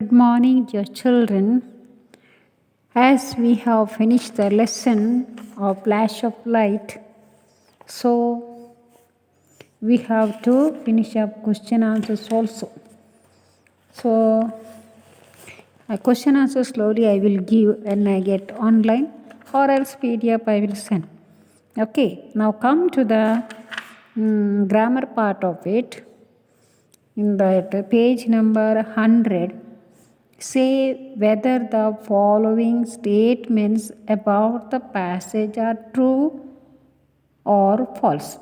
Good morning, dear children. As we have finished the lesson of Flash of Light, so we have to finish up question answers also. So, a question answer slowly I will give when I get online, or else PDF I will send. Okay, now come to the grammar part of it. In that page number 100, say whether the following statements about the passage are true or false.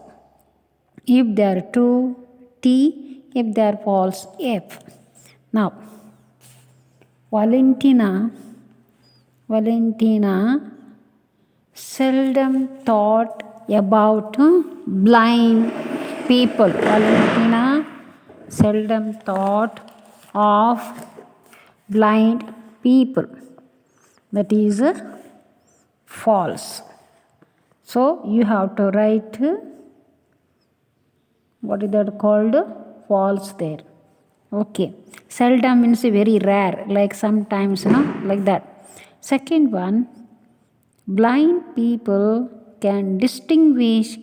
If they are true, T. If they are false, F. Now, Valentina seldom thought about blind people. Valentina seldom thought of blind people. That is false. So you have to write what is that called? False there. Okay. Seldom means very rare, like sometimes, like that. Second one, blind people can distinguish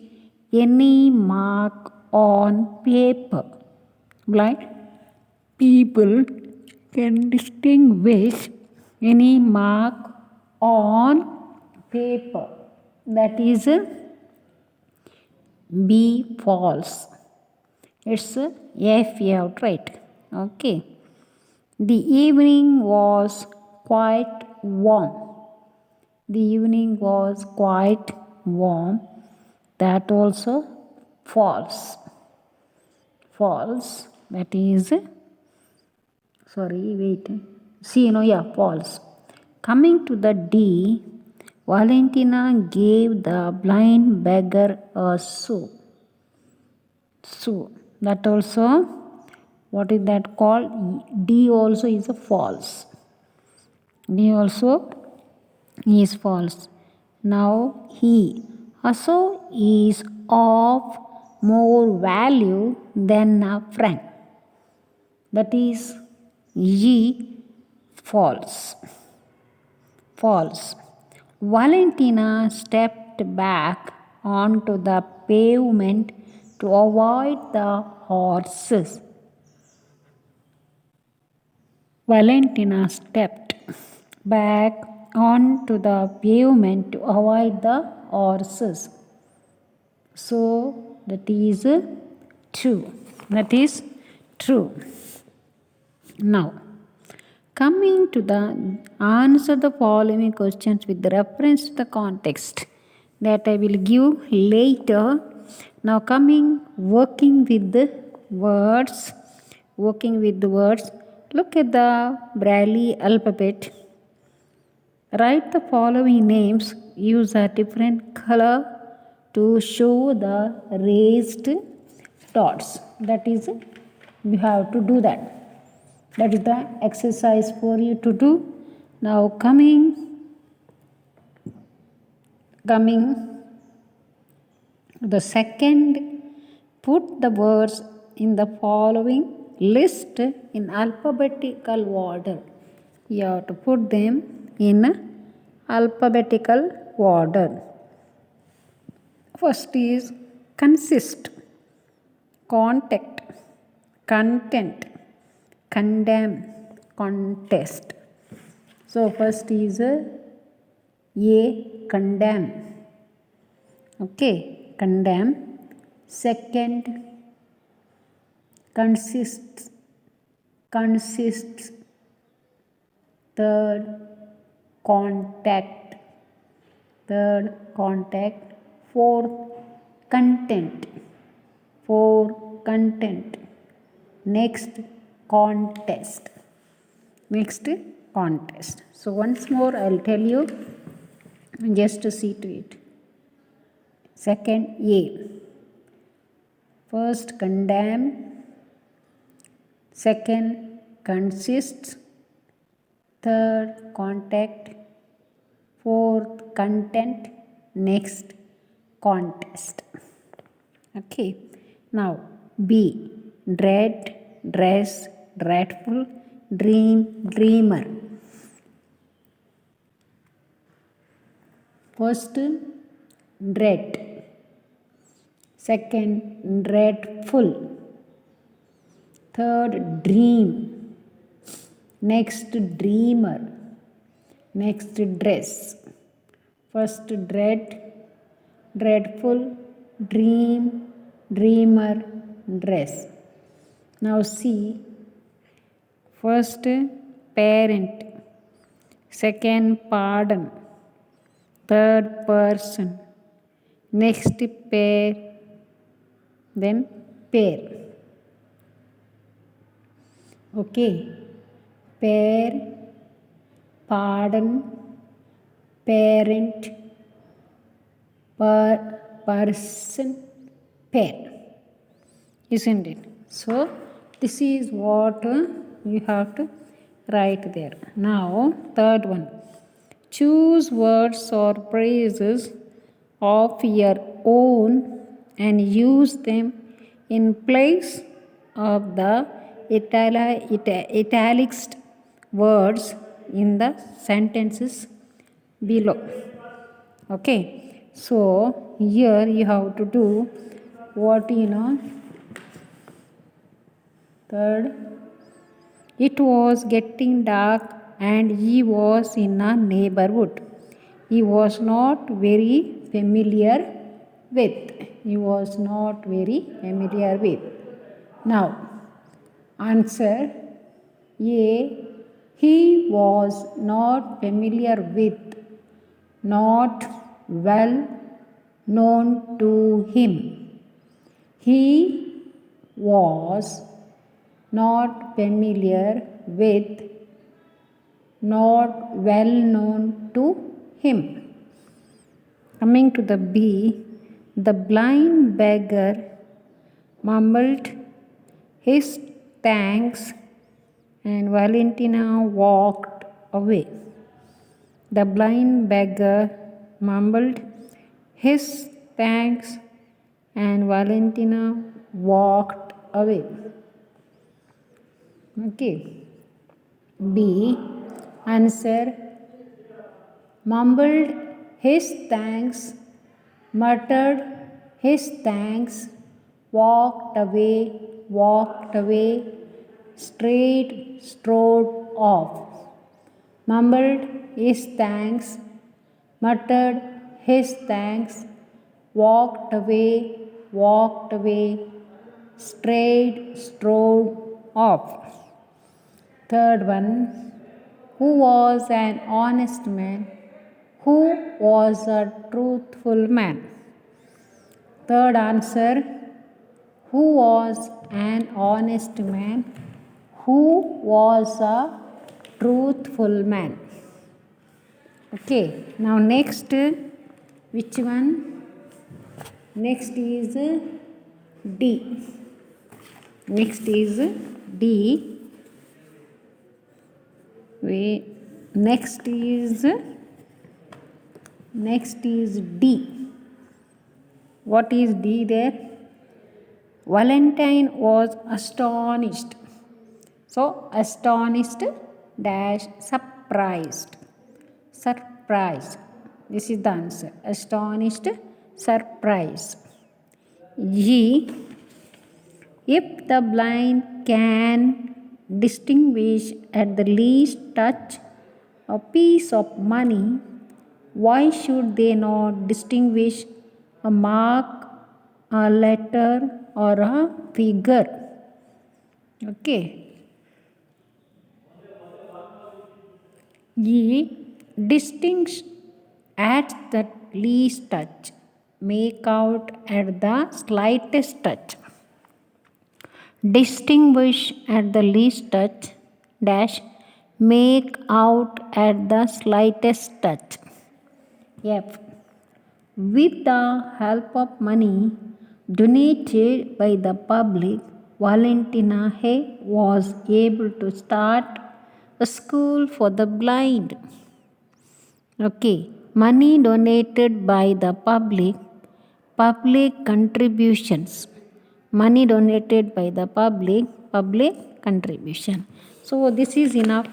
any mark on paper. Blind people can distinguish any mark on paper. That is B, false. It's F, you have to write. Okay. The evening was quite warm. The evening was quite warm. That also false. False. That is, C, false. Coming to the D, Valentina gave the blind beggar a sou. That also, what is that called? D also is a false. D also is false. Now he. A sou is of more value than a friend. That is G, false. False. Valentina stepped back onto the pavement to avoid the horses. Valentina stepped back onto the pavement to avoid the horses. So that is true. That is true. Now, coming to the answer the following questions with reference to the context that I will give later. Now coming working with the words. Look at the Braille alphabet. Write the following names. Use a different color to show the raised dots. That is, you have to do that. That is the exercise for you to do. Now coming the second, put the words in the following list in alphabetical order. You have to put them in alphabetical order. First is consist, contact, content, condemn, contest. So first is A, condemn. Okay, condemn. Second, consists. Third, contact. Fourth, content. Next, contest. So once more I'll tell you, just to see to it. Second, A. First, condemn. Second, consists. Third, contact. Fourth, content. Next, contest. Okay. Now, B. Dread, dress, dreadful, dreamer. First, dread. Second, dreadful. Third, dream. Next, dreamer. Next, dress. First, dread, dreadful, dream, dreamer, dress. Now see, first, parent. Second, pardon. Third, person. Next, pair. Then, pair. Okay. Pair, pardon, parent, person, pair. Isn't it? So, this is what you have to write there. Now, third one. Choose words or phrases of your own and use them in place of the italicized words in the sentences below. Okay, so here you have to do what you know. Third, it was getting dark and he was in a neighborhood he was not very familiar with. He was not very familiar with. Now, answer A. He was not familiar with, not well known to him. He was not familiar with, not well known to him. Coming to the B, the blind beggar mumbled his thanks and Valentina walked away. The blind beggar mumbled his thanks and Valentina walked away. Okay. B. Answer. Mumbled his thanks, muttered his thanks, walked away, strode off. Mumbled his thanks, muttered his thanks, walked away, strode off. Third one, who was an honest man? Who was a truthful man? Third answer, who was an honest man? Who was a truthful man? Okay, now next, which one? Next is D. Next is D. Next is D. What is D there? Valentine was astonished. So, astonished dash surprised. Surprised. This is the answer. Astonished, surprised. G. If the blind can distinguish at the least touch a piece of money, why should they not distinguish a mark, a letter, or a figure? Okay. E. Distinguish at the least touch. Make out at the slightest touch. Distinguish at the least touch dash make out at the slightest touch. F. With the help of money donated by the public, Valentina Hay was able to start a school for the blind. Okay, money donated by the public contributions. Money donated by the public contribution. So this is enough.